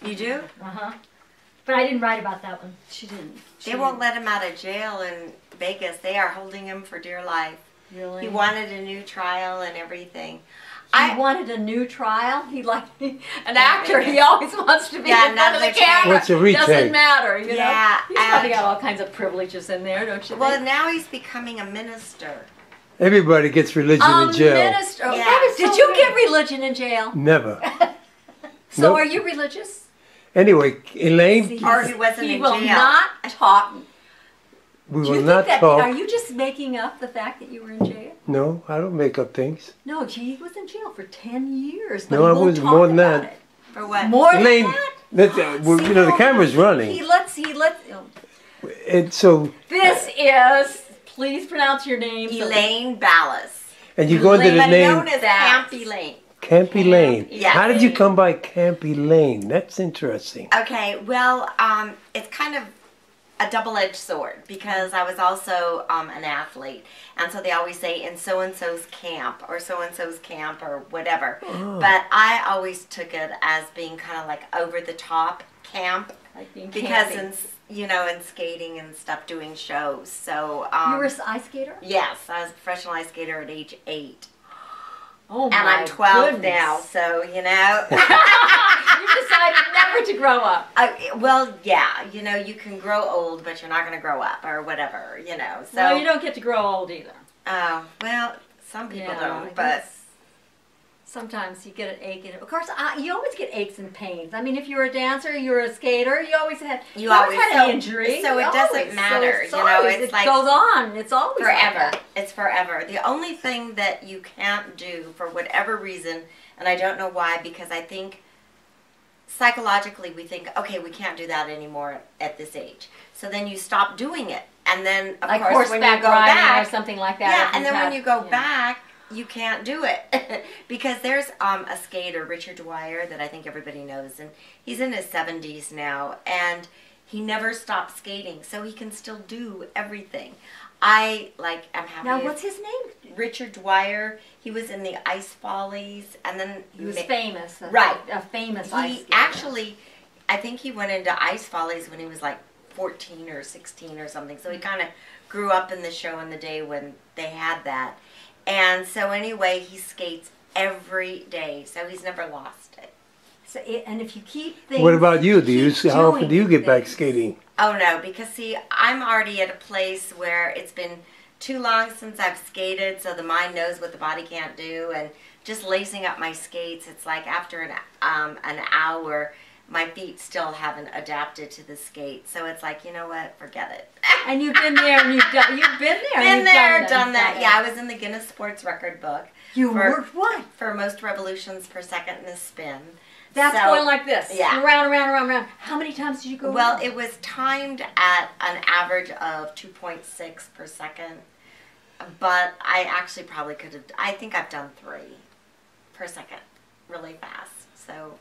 You do? Uh-huh. But I didn't write about that one. She didn't. They won't let him out of jail in Vegas. They are holding him for dear life. Really? He wanted a new trial and everything. He wanted a new trial. He liked an actor. He always wants to be in front of the camera. What's a retake? Doesn't matter, you Yeah, know. He's probably got all kinds of privileges in there, don't you think? Well, now he's becoming a minister. Everybody gets religion in jail. Minister. Oh, Yeah. that is Did you get religion in jail? Never. So Nope. are you religious? Anyway, Elaine, Or he wasn't He in will jail. not talk. we Do will you not think that? talk. Are you just making up the fact that you were in jail? No, I don't make up things. No, he was in jail for 10 years. But No, he I won't wasn't. talk More than about that. it. For what? More Elaine, than that? well, you know, the camera's running. He lets. And so, This is. Please pronounce your name. Elaine Ballas. and you go into the But name known as Camp Elaine. Campy Lane. Yeah. How did you come by Campy Lane? That's interesting. Okay, well, it's kind of a double-edged sword because I was also an athlete, and so they always say in so-and-so's camp or so-and-so's camp or whatever. Oh. But I always took it as being kind of like over-the-top camp Like being because campy. in skating and stuff, doing shows. So You were an ice skater? yes, I was a professional ice skater at age 8. Oh my And I'm 12 goodness. now, so, you know. You decided never to grow up. Well, yeah, you know, you can grow old, but you're not going to grow up or whatever, you know. So, Well, you don't get to grow old either. oh, well, some people Yeah, don't, I but guess sometimes you get an ache. And of course, you always get aches and pains. I mean, if you're a dancer, you're a skater, you always had an injury. So it doesn't matter, it's you know, always, it's it like goes on. It's always like forever. that. It's forever. The only thing that you can't do for whatever reason, and I don't know why, because I think psychologically we think, okay, we can't do that anymore at this age. So then you stop doing it. And then, of Like course, when you horseback go riding back, or something like that. yeah, if and you then when have- you go yeah. back, you can't do it. Because there's a skater, Richard Dwyer, that I think everybody knows, and he's in his 70s now, and he never stopped skating, so he can still do everything. I'm happy. Now, what's his name? Richard Dwyer. He was in the Ice Follies, and then He was famous. Right. A famous ice He skater. actually, I think he went into Ice Follies when he was like 14 or 16 or something. So he kind of grew up in the show in the day when they had that. And so anyway, he skates every day, so he's never lost it. So and if you keep things... What about you? How often doing do you get back things. skating? Oh no, because see, I'm already at a place where it's been too long since I've skated, so the mind knows what the body can't do, and just lacing up my skates, it's like after an hour, my feet still haven't adapted to the skate. So it's like, you know what, forget it. And you've been there, and you've been there. Been and there, you've done that. it. Yeah, I was in the Guinness Sports Record book. You for- worked what? For most revolutions per second in a spin. That's So- going like this. Yeah. Around, around, around, around. How many times did you go Well, around? it was timed at an average of 2.6 per second. But I actually probably could have, I think I've done 3 per second really fast. So,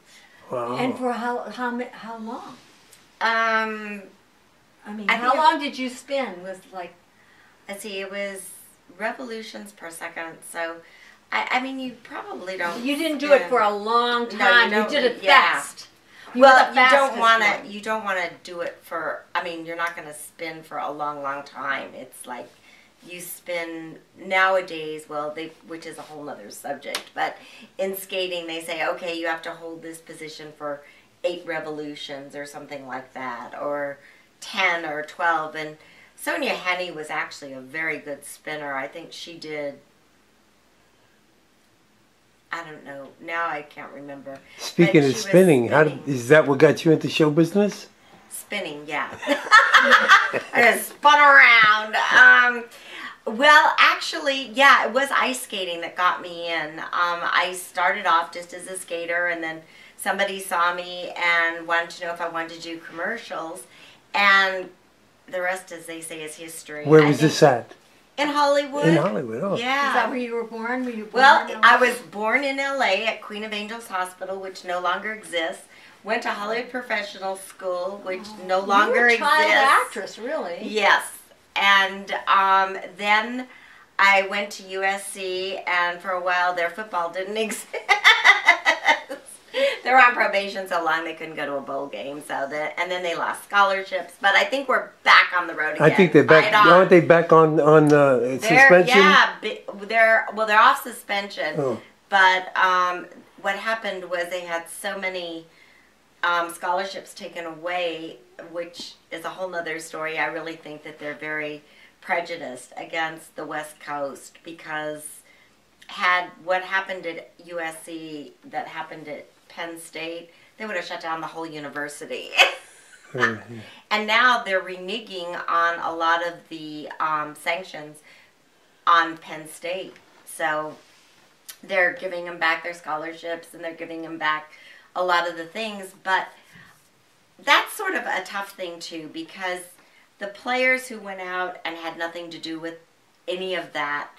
Wow. And for how long? I mean, I how think long did you spin? Was like... let's see, it was revolutions per second. So, I mean, you probably don't. You didn't do it for a long No, time. you You, don't- did it yeah. fast. Well, were the you don't fastest want one. to. You don't want to do it for. I mean, you're not going to spin for a long, long time. It's like you spin nowadays. Well, which is a whole other subject. But in skating, they say, okay, you have to hold this position for 8 revolutions or something like that, or 10 or 12. And Sonia Henney was actually a very good spinner. I think she did. I don't know. Now I can't remember. Speaking But of she was spinning, is that what got you into show business? Spinning, yeah. I just spun around. Well, actually, yeah, it was ice skating that got me in. I started off just as a skater, and then somebody saw me and wanted to know if I wanted to do commercials. And the rest, as they say, is history. Where was this at? In Hollywood. In Hollywood, oh. Yeah. Is that where you were born? Were you born Well, in I was born in LA at Queen of Angels Hospital, which no longer exists. Went to Hollywood Professional School, which no longer you were a exists. child actress, really. Yes. And then I went to USC, and for a while their football didn't exist. they were on probation so long they couldn't go to a bowl game. And then they lost scholarships. But I think we're back on the road again. I think they're back. Aren't they back on suspension? Yeah, they're off suspension. Oh. But what happened was they had so many scholarships taken away, which is a whole nother story. I really think that they're very prejudiced against the West Coast, because had what happened at USC that happened at Penn State, they would have shut down the whole university. Mm-hmm. And now they're reneging on a lot of the sanctions on Penn State. So they're giving them back their scholarships, and they're giving them back a lot of the things. But that's sort of a tough thing too, because the players who went out and had nothing to do with any of that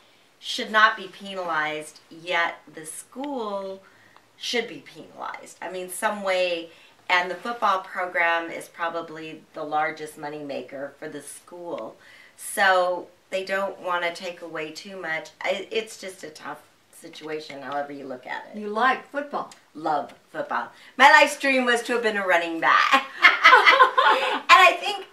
should not be penalized, yet the school should be penalized. I mean, some way, and the football program is probably the largest moneymaker for the school. So they don't want to take away too much. It's just a tough situation, however you look at it. You like football. Love football. My life's dream was to have been a running back. And I think,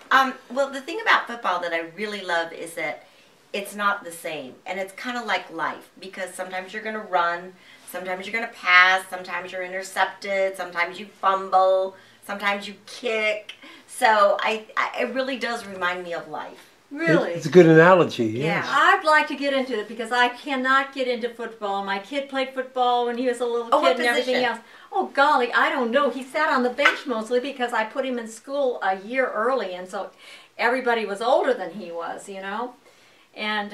well, the thing about football that I really love is that it's not the same. And it's kind of like life, because sometimes you're going to run, sometimes you're going to pass, sometimes you're intercepted, sometimes you fumble, sometimes you kick. So it really does remind me of life. Really? It's a good analogy, yes. Yeah. I'd like to get into it, because I cannot get into football. My kid played football when he was a little Oh, kid what and everything position? else. Oh, golly, I don't know. He sat on the bench mostly because I put him in school a year early, and so everybody was older than he was, you know. And,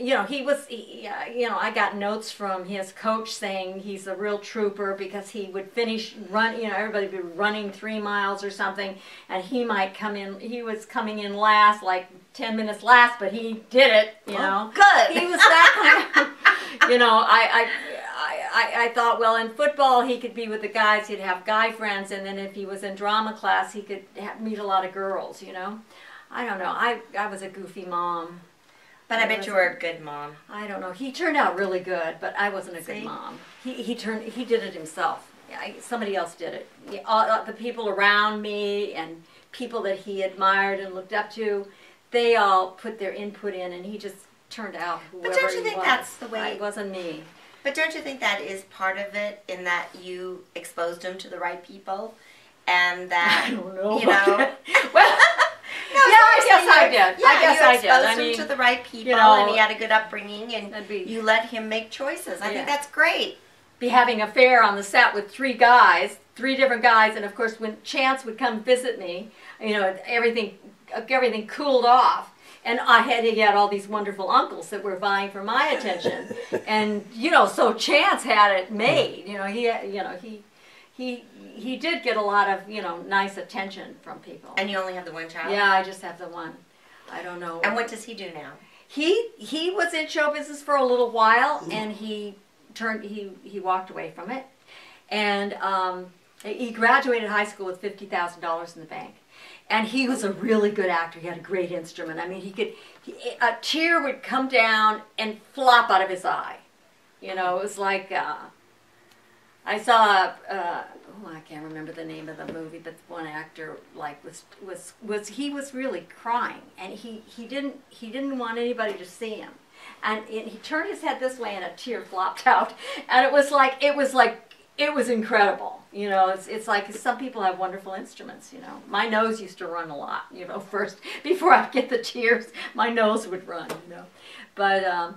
you know, I got notes from his coach saying he's a real trooper, because he would everybody would be running 3 miles or something, and he might come in, he was coming in last, like 10 minutes last, but he did it, you know. Good. He was that kind of, you know, I thought, well, in football he could be with the guys, he'd have guy friends, and then if he was in drama class he could meet a lot of girls, you know. I don't know, I was a goofy mom. But I bet you were a good mom. I don't know. He turned out really good, but I wasn't a good mom. He did it himself. Somebody else did it. All the people around me and people that he admired and looked up to, they all put their input in, and he just turned out whoever he was. But don't you think that's the way? It wasn't me. But don't you think that is part of it, in that you exposed him to the right people, and that I don't know. You know. Well. No, yeah, I guess I did. Yeah, I guess I did. You exposed him to the right people, you know, and he had a good upbringing, and you let him make choices. I think that's great. Be having a fair on the set with 3 different guys, and of course when Chance would come visit me, you know, everything cooled off. And he had all these wonderful uncles that were vying for my attention, and you know, so Chance had it made. You know, he did get a lot of, you know, nice attention from people. And you only have the one child? Yeah, I just have the one. I don't know. And what does he do now? He was in show business for a little while, and he walked away from it, and he graduated high school with $50,000 in the bank. And he was a really good actor. He had a great instrument. I mean, a tear would come down and flop out of his eye. You know, it was like, I saw, I can't remember the name of the movie, but one actor he was really crying, and he didn't want anybody to see him. And he turned his head this way, and a tear flopped out. And it was incredible. You know, it's like some people have wonderful instruments, you know. My nose used to run a lot, you know, first. Before I'd get the tears, my nose would run, you know. But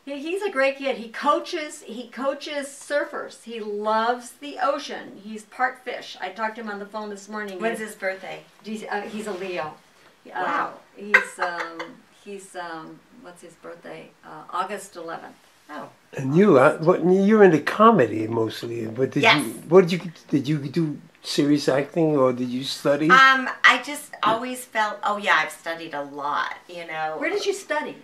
he's a great kid. He coaches surfers. He loves the ocean. He's part fish. I talked to him on the phone this morning. When's his birthday? He's a Leo. Wow. He's what's his birthday? August 11th. Oh. And you're into comedy mostly, but did you do serious acting, or did you study? I just always felt, I've studied a lot, you know. Where did you study?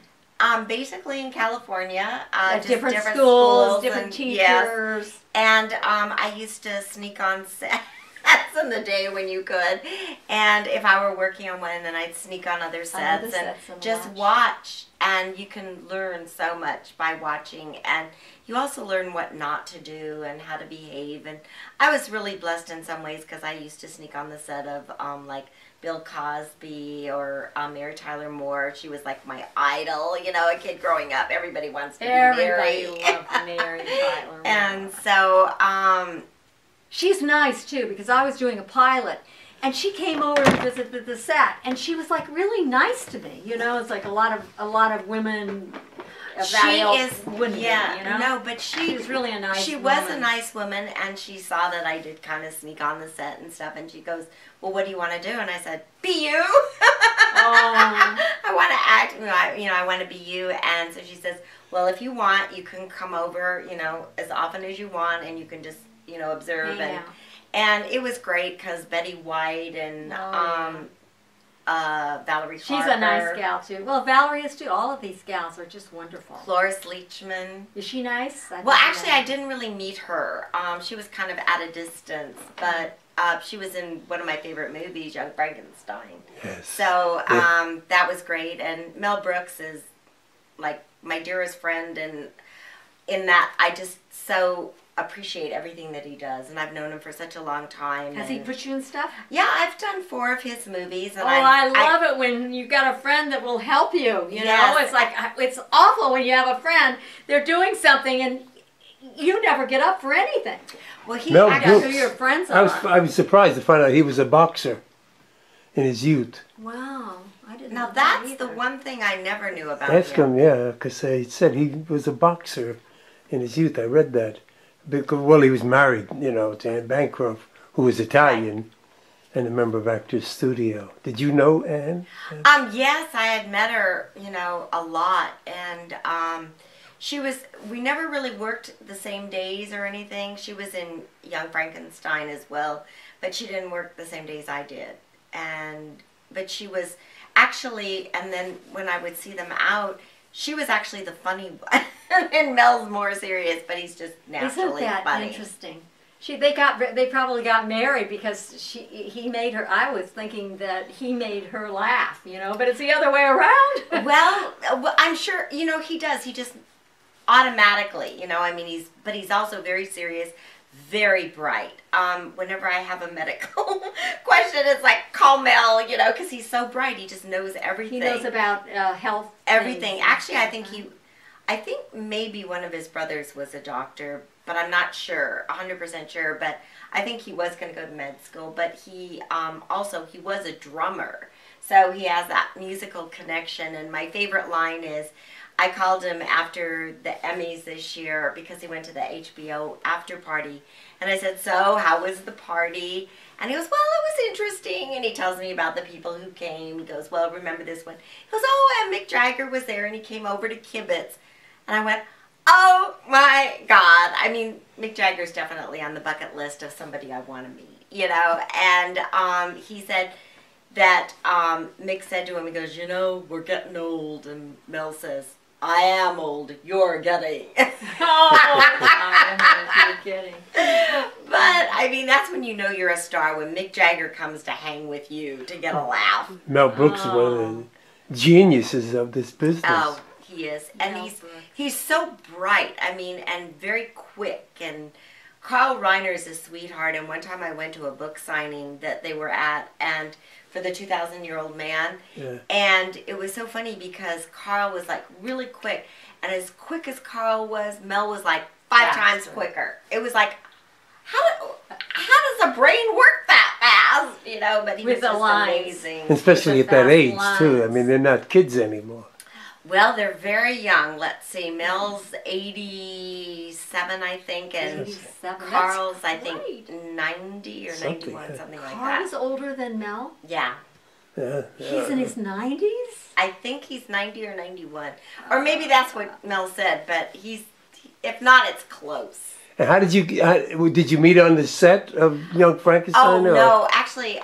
Basically in California. At different schools, different teachers. Yes. And I used to sneak on set. sets in the day when you could. And if I were working on one, then I'd sneak on other sets and just watch. And you can learn so much by watching. And you also learn what not to do and how to behave. And I was really blessed in some ways because I used to sneak on the set of like Bill Cosby or Mary Tyler Moore. She was like my idol, you know, a kid growing up. Everybody wants to be Mary. Everybody loved Mary Tyler Moore. And so, she's nice too, because I was doing a pilot, and she came over to visit the set, and she was like really nice to me. You know, it's like a lot of women. Wouldn't be, you know? No, but she was really a nice. She was a nice woman, and she saw that I did kind of sneak on the set and stuff, and she goes, "Well, what do you want to do?" And I said, "Be you." Oh. I want to act. You know, I want to be you. And so she says, "Well, if you want, you can come over, you know, as often as you want, and you can just, you know, observe." And it was great because Betty White and Valerie Clark. She's a nice gal too. Well, Valerie is too. All of these gals are just wonderful. Cloris Leachman. Is she nice? Well, actually, I didn't really meet her. She was kind of at a distance, but she was in one of my favorite movies, Young Frankenstein. Yes. So that was great. And Mel Brooks is like my dearest friend, and in that I just so appreciate everything that he does, and I've known him for such a long time. Has he put you in stuff? Yeah, I've done 4 of his movies. And I love it when you got a friend that will help you. You know, it's like it's awful when you have a friend, they're doing something and you never get up for anything. Well, he Mel Brooks, who your friends are. I was surprised to find out he was a boxer in his youth. Wow, I didn't know that that's either. the one thing I never knew about Ask him. him, yeah, because he said he was a boxer in his youth. I read that. Because, well, he was married, you know, to Anne Bancroft, who was Italian, and a member of Actors Studio. Did you know Anne? Yes, I had met her, you know, a lot, and we never really worked the same days or anything. She was in Young Frankenstein as well, but she didn't work the same days I did. But she was actually, and then when I would see them out, she was actually the funny one. And Mel's more serious, but he's just naturally Isn't that funny. interesting? They probably got married because he made her. I was thinking that he made her laugh, you know, but it's the other way around. Well, I'm sure, you know, he does. He just automatically, you know, I mean, he's also very serious, very bright. Whenever I have a medical question, it's like, call Mel, you know, because he's so bright. He just knows everything. He knows about health. Everything. Things. Actually, I think maybe one of his brothers was a doctor, but I'm not sure, 100% sure. But I think he was going to go to med school. But he he was a drummer, so he has that musical connection. And my favorite line is, I called him after the Emmys this year because he went to the HBO after party, and I said, "So, how was the party?" And he goes, "Well, it was interesting." And he tells me about the people who came. He goes, "Well, remember this one?" He goes, "Oh, and Mick Jagger was there, and he came over to kibitz." And I went, "Oh my God!" I mean, Mick Jagger's definitely on the bucket list of somebody I want to meet, you know. And he said that Mick said to him, he goes, "You know, we're getting old," and Mel says, "I am old. You're getting." Oh, you're kidding. But I mean, that's when you know you're a star, when Mick Jagger comes to hang with you to get a laugh. Mel Brooks is one of the geniuses of this business. Oh, he is, and he's so bright. I mean, and very quick. And Carl Reiner's a sweetheart. And one time I went to a book signing that they were at, and for the 2,000-Year-Old Man. Yeah. And it was so funny because Carl was like really quick. And as quick as Carl was, Mel was like 5 times quicker. It was like, how does a brain work that fast? You know, but he was just amazing. Especially at that age, too. I mean, they're not kids anymore. Well, they're very young. Let's see. Mel's 87, I think, and 87. Carl's, I think, 90 or 91, something like that. Carl's older than Mel? Yeah. He's in his 90s? I think he's 90 or 91. Or maybe that's what Mel said, but if not, it's close. And how did you meet on the set of Young Frankenstein? Oh, no. Actually,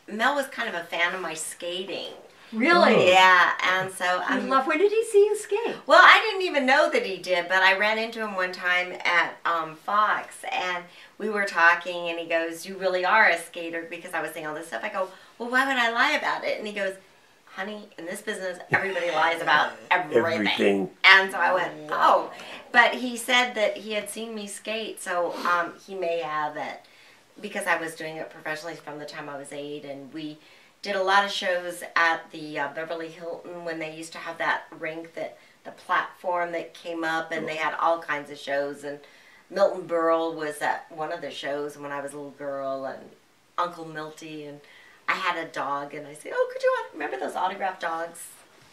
Mel was kind of a fan of my skating. Really? Yeah, and so when did he see you skate? Well, I didn't even know that he did, but I ran into him one time at Fox, and we were talking, and he goes, "You really are a skater," because I was saying all this stuff. I go, "Well, why would I lie about it?" And he goes, "Honey, in this business, everybody lies about everything." And so I went, "Oh." But he said that he had seen me skate, so he may have it, because I was doing it professionally from the time I was 8, and we did a lot of shows at the Beverly Hilton when they used to have that rink, that the platform that came up, and they had all kinds of shows, and Milton Berle was at one of the shows when I was a little girl, and Uncle Milty, and I had a dog, and I said, "Oh, could you remember those autographed dogs?"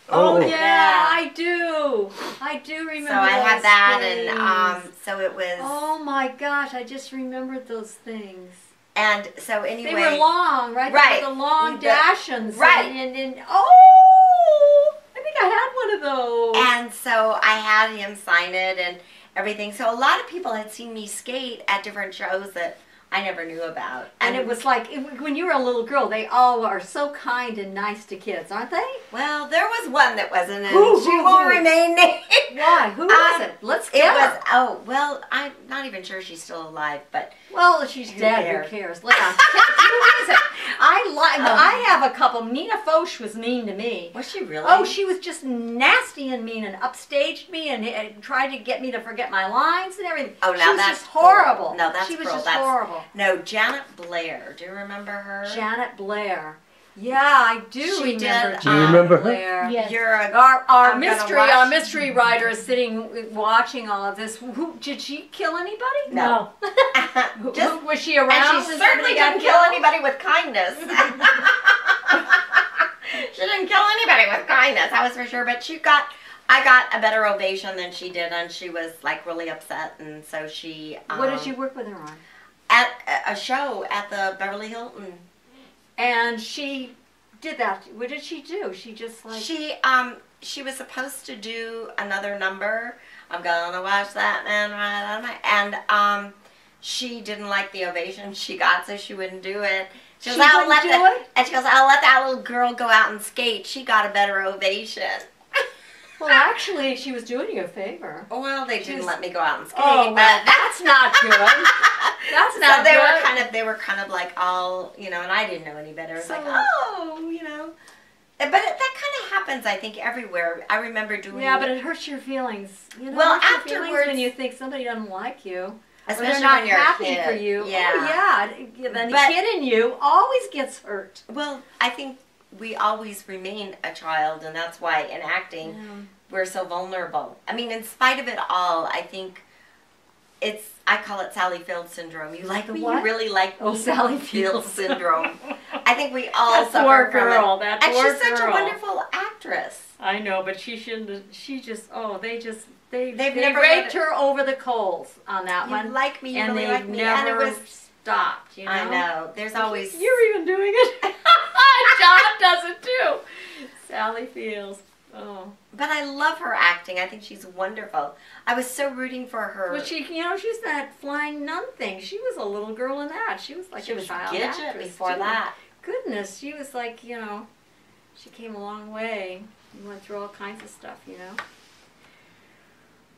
Oh yeah, I do. I do remember. So I had that, things. and so it was. Oh my gosh, I just remembered those things. And so anyway, they were long, right? Right. The long dashins. Right. And oh, I think I had one of those. And so I had him sign it and everything. So a lot of people had seen me skate at different shows that I never knew about. And it was like, when you were a little girl, they all are so kind and nice to kids, aren't they? Well, there was one that wasn't, and she won't remain named. Why? Who was it? Let's get her. Oh, well, I'm not even sure she's still alive, but... Well, she's dead. Who cares? Who is it? I have a couple. Nina Foch was mean to me. Was she really? Oh, she was just nasty and mean, and upstaged me, and tried to get me to forget my lines and everything. Oh, now that's just horrible. No, that's she was just horrible. No, Janet Blair. Do you remember her? Janet Blair. Yeah, I do remember. Do you remember her? Blair. Yes. You're a, Our mystery writer is sitting watching all of this. Did she kill anybody? No. Was she around? And she certainly didn't kill anybody with kindness. She didn't kill anybody with kindness, that was for sure. But I got a better ovation than she did, and she was like really upset, and so she. What did you work with her on? At a show at the Beverly Hilton. And she did that. What did she do? She just like... She was supposed to do another number. I'm gonna watch that man right out of my... And she didn't like the ovation she got, so she wouldn't do it. She goes, And she goes, "I'll let that little girl go out and skate. She got a better ovation." Well, actually, she was doing you a favor. Well, they didn't let me go out and skate. Oh, well, that's not good. That's not good. good. They were kind of like all, and I didn't know any better. It's so, like, oh, But that kind of happens, I think, everywhere. I remember doing. Yeah, but it hurts your feelings. Well, afterwards, when you think somebody doesn't like you, especially or they're not when you're happy a kid. for you. Yeah. Oh, yeah. Then the kid in you always gets hurt. Well, I think we always remain a child, and that's why in acting we're so vulnerable. I mean, in spite of it all, I think I call it Sally Field syndrome. You like me, you really like me. Oh, Sally Field syndrome. I think we all that suffer poor from girl, it. That and poor she's such girl. a wonderful actress. I know, but she shouldn't. They They've never raked her over the coals on that one. You like me, you and really like me, never and it was stopped. You know? I know. There's always. You're even doing it. John does it too. Sally Fields. Oh. But I love her acting. I think she's wonderful. I was so rooting for her. Well, she's that flying nun thing. She was a little girl in that. She was like a child Gidget before that. Goodness, she was like, she came a long way. We went through all kinds of stuff,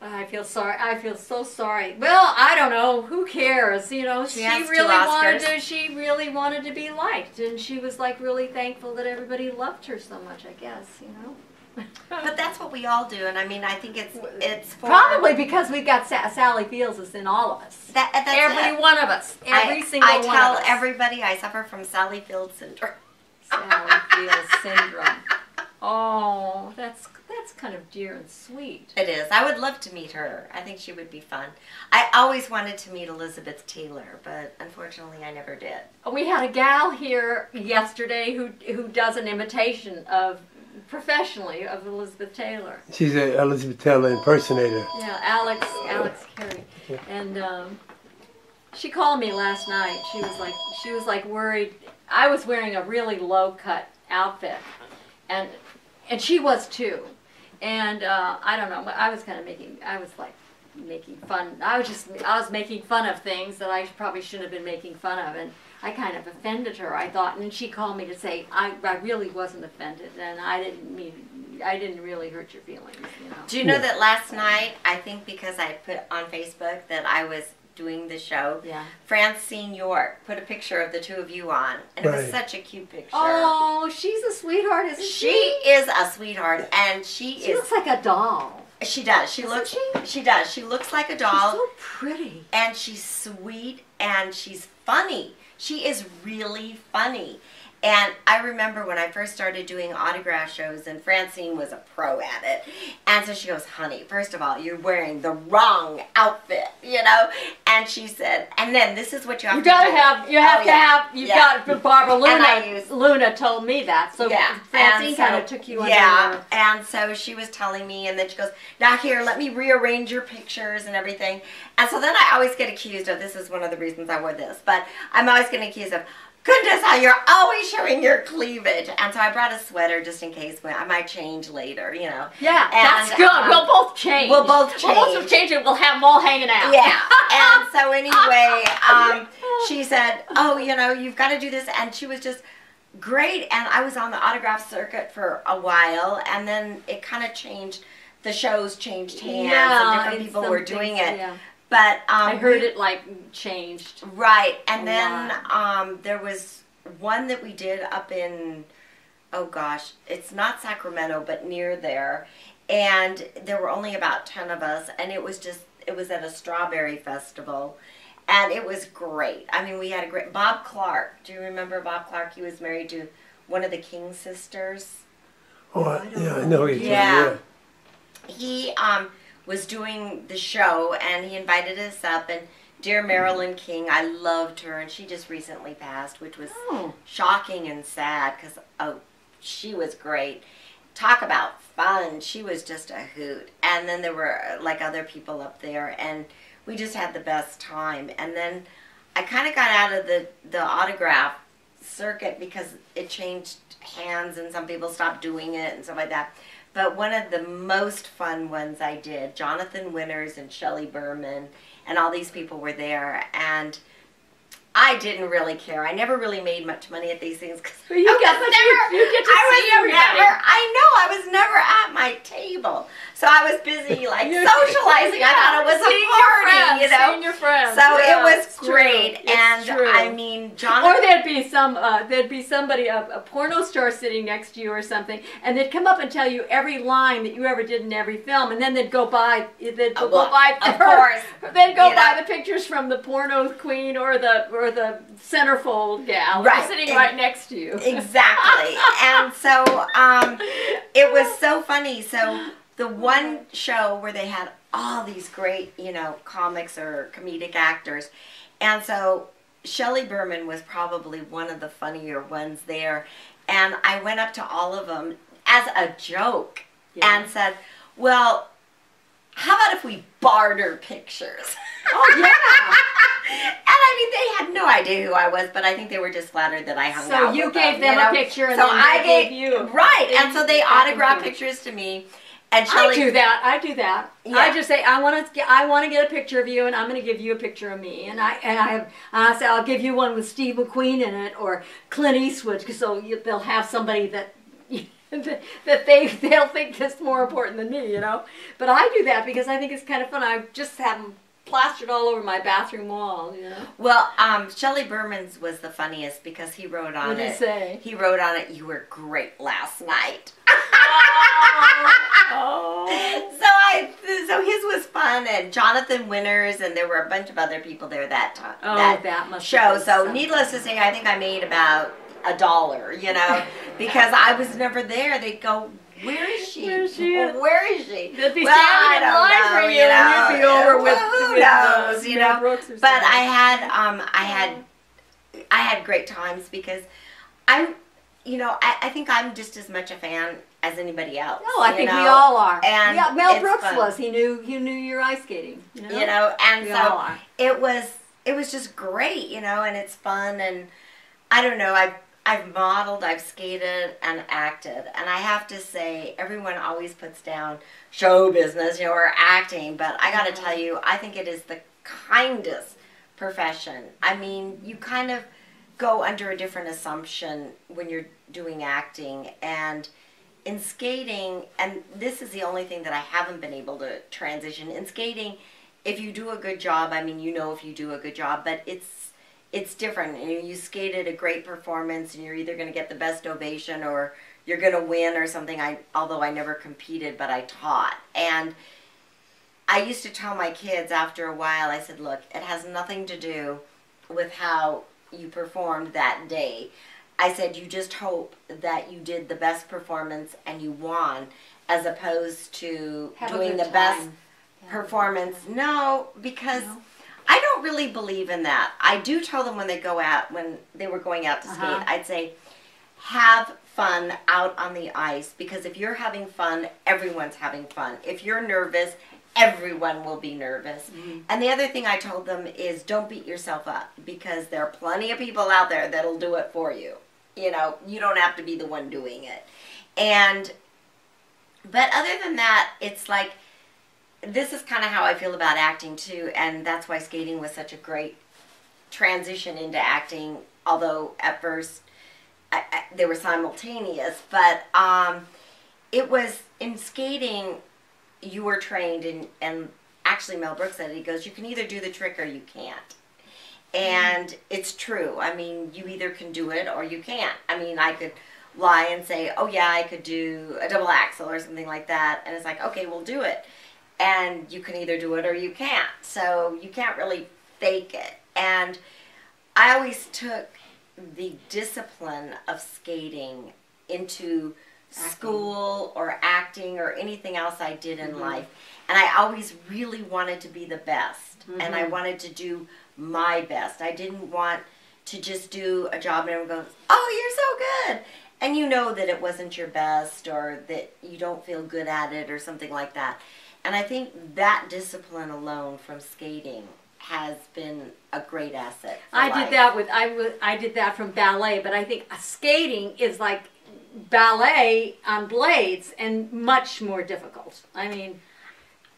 I feel sorry. I feel so sorry. Well, I don't know. Who cares? She really wanted to be liked, and she was like really thankful that everybody loved her so much. I guess, But that's what we all do, and I mean, I think it's for probably because we've got Sally Fields is in all of us. That's every one of us. Every single one of us. I tell everybody I suffer from Sally Field syndrome. Sally Fields syndrome. Oh, that's kind of dear and sweet. It is. I would love to meet her. I think she would be fun. I always wanted to meet Elizabeth Taylor, but unfortunately I never did. We had a gal here yesterday who does an imitation professionally of Elizabeth Taylor. She's an Elizabeth Taylor impersonator. Yeah, Alex Carey. And she called me last night. She was like worried. I was wearing a really low cut outfit, and she was too. And I don't know. I was making fun. I was making fun of things that I probably shouldn't have been making fun of, and I kind of offended her, I thought. And then she called me to say I really wasn't offended, and I didn't really hurt your feelings. Do you know that last night, I think because I put on Facebook that I was doing the show. Yeah. Francine York put a picture of the two of you on, and it was such a cute picture. Oh, she's a sweetheart, isn't she? She is a sweetheart, and she looks like a doll. She does. She does. She looks like a doll. She's so pretty. And she's sweet, and she's funny. She is really funny. And I remember when I first started doing autograph shows, and Francine was a pro at it. And so she goes, honey, first of all, you're wearing the wrong outfit, you know? And she said, and then this is what you have to do. Luna told me that. So Francine kind of took you under her. And so she was telling me, and then she goes, now here, let me rearrange your pictures and everything. And so then I always get accused of, this is one of the reasons I wore this, but I'm always getting accused of, goodness, how you're always showing your cleavage. And so I brought a sweater just in case I might change later, you know. Yeah, that's good. We'll both change. We'll both change and we'll have them all hanging out. Yeah. And so anyway, she said, oh, you know, you've got to do this. And she was just great. And I was on the autograph circuit for a while. And then it kind of changed. The shows changed hands. And different people were doing it. Yeah. But I heard it like changed. Right, and then there was one that we did up in, oh gosh, it's not Sacramento, but near there, and there were only about 10 of us, and it was at a strawberry festival, and it was great. I mean, we had a great, Bob Clark, do you remember Bob Clark? He was married to one of the King sisters. Oh, I know you. Yeah. He, was doing the show, and he invited us up, and dear Marilyn King, I loved her, and she just recently passed, which was shocking and sad, because she was great. Talk about fun. She was just a hoot. And then there were like other people up there, and we just had the best time. And then I kind of got out of the autograph circuit because it changed hands, and some people stopped doing it and stuff like that. But one of the most fun ones I did, Jonathan Winters and Shelley Berman, and all these people were there, and I didn't really care. I never really made much money at these things. You get to see everybody. I was never at my table. So I was busy like socializing. I thought it was a party, you know. Seeing your friends. So it was great. And I mean, Jonathan. Or there'd be somebody, a porno star sitting next to you or something, and they'd come up and tell you every line that you ever did in every film, and then they'd go by. Of course. They'd go by the pictures from the porno queen or the centerfold gal sitting right next to you. Exactly. And so it was so funny. So the one show where they had all these great, you know, comics or comedic actors, and so Shelley Berman was probably one of the funnier ones there, and I went up to all of them as a joke and said, well, how about if we barter pictures? Oh, yeah. And I mean, they had no idea who I was, but I think they were just flattered that I hung out with them. So you gave them a picture, and so then I gave you. Right, and so they autographed pictures to me. And Shelley, I do that. Yeah. I just say I want to get a picture of you, and I'm going to give you a picture of me. And I say I'll give you one with Steve McQueen in it or Clint Eastwood, so they'll have somebody that they'll think that's more important than me, you know. But I do that because I think it's kind of fun. I just have them plastered all over my bathroom wall, you know. Well, Shelley Berman's was the funniest because he wrote on it. What did he say? He wrote on it, "You were great last night." So his was fun, and Jonathan Winters, and there were a bunch of other people there that time. That must show. So needless to say, I think I made about $1, you know, because I was never there. They'd go, where is she? Where is she? Where is she? They'd be standing in line for you, and you'd be over with who knows, you know. Mel Brooks or but I had great times because I think I'm just as much a fan as anybody else. No, I think we all are. And yeah, Mel Brooks was. He knew your ice skating. You know, and so it was just great, you know, and it's fun, and I don't know, I've modeled, I've skated, and acted, and I have to say, everyone always puts down show business, you know, or acting, but I got to tell you, I think it is the kindest profession. I mean, you kind of go under a different assumption when you're doing acting, and in skating, and this is the only thing that I haven't been able to transition, in skating, if you do a good job, I mean, you know if you do a good job, but it's different. You skated a great performance, and you're either going to get the best ovation or you're going to win or something. Although I never competed, but I taught. And I used to tell my kids after a while, I said, look, it has nothing to do with how you performed that day. I said, you just hope that you did the best performance and you won, as opposed to doing the best performance. No, because I don't really believe in that. I do tell them when they go out, when they were going out to skate, I'd say, have fun out on the ice, because if you're having fun, everyone's having fun. If you're nervous, everyone will be nervous. And the other thing I told them is, don't beat yourself up, because there are plenty of people out there that'll do it for you. You know, you don't have to be the one doing it. But other than that, it's like, this is kind of how I feel about acting too, and that's why skating was such a great transition into acting, although at first they were simultaneous. But it was, in skating, you were trained, and actually Mel Brooks said it, he goes, you can either do the trick or you can't. And it's true. I mean, you either can do it or you can't. I mean, I could lie and say, oh yeah, I could do a double axel or something like that, and it's like, okay, we'll do it. And you can either do it or you can't. So you can't really fake it. And I always took the discipline of skating into school or acting or anything else I did in life. And I always really wanted to be the best. And I wanted to do my best. I didn't want to just do a job and everyone goes, oh, you're so good. And you know that it wasn't your best, or that you don't feel good at it or something like that. And I think that discipline alone from skating has been a great asset for life. I did that from ballet, but I think skating is like ballet on blades and much more difficult. I mean,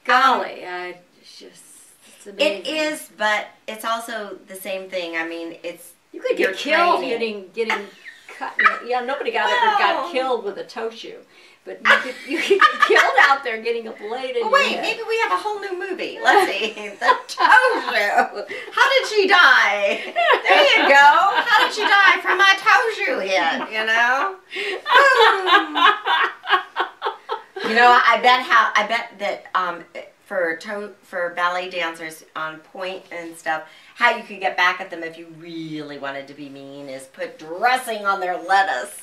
golly, it's amazing. It is, but it's also the same thing. I mean, it's, you could get killed getting cut. Yeah, nobody ever got killed with a toe shoe. But you could get killed out there getting a blade in your head. Maybe we have a whole new movie. Let's see. The toe shoe. How did she die? There you go. How did she die from my toe shoe hit, you know? You know, I bet that for ballet dancers on point and stuff, how you could get back at them if you really wanted to be mean is put dressing on their lettuce.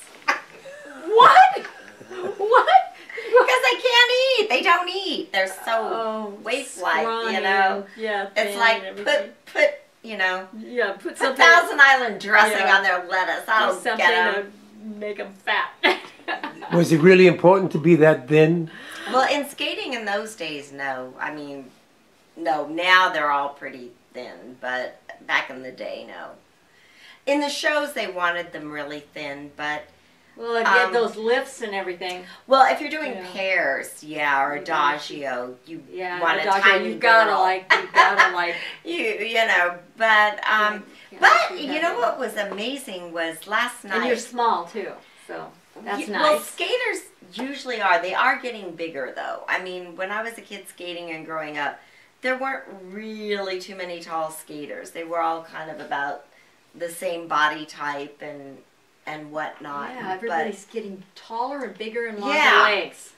What? What? Because they can't eat. They don't eat. They're so waif-like, you know. Yeah. It's like put you know. Yeah, put something. Thousand Island dressing on their lettuce. I don't get them. To make them fat. Was it really important to be that thin? Well, in skating in those days, no. I mean, no. Now they're all pretty thin, but back in the day, no. In the shows, they wanted them really thin, but. Well, if you had those lifts and everything. Well, if you're doing pairs, or adagio, you want a tiny you gotta like, you know, but you know what was amazing was last night. And you're small too, so that's nice. Well, skaters usually are. They are getting bigger though. I mean, when I was a kid skating and growing up, there weren't really too many tall skaters. They were all kind of about the same body type and whatnot. Yeah, everybody's getting taller and bigger and longer legs.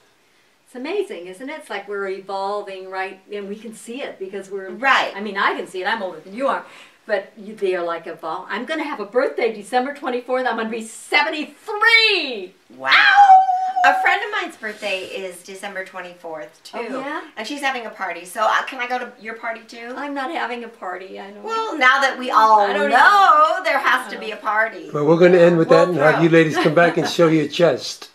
It's amazing, isn't it? It's like we're evolving, right? And we can see it because we're... Right. I mean, I can see it. I'm older than you are. But they are like evolve. I'm going to have a birthday December 24th. I'm going to be 73! Wow! A friend of mine's birthday is December 24th, too. Oh, yeah? And she's having a party. So can I go to your party, too? I'm not having a party. I don't Well, now that we all know there has to be a party. Well, we're going to end with that and have you ladies come back and show your chest.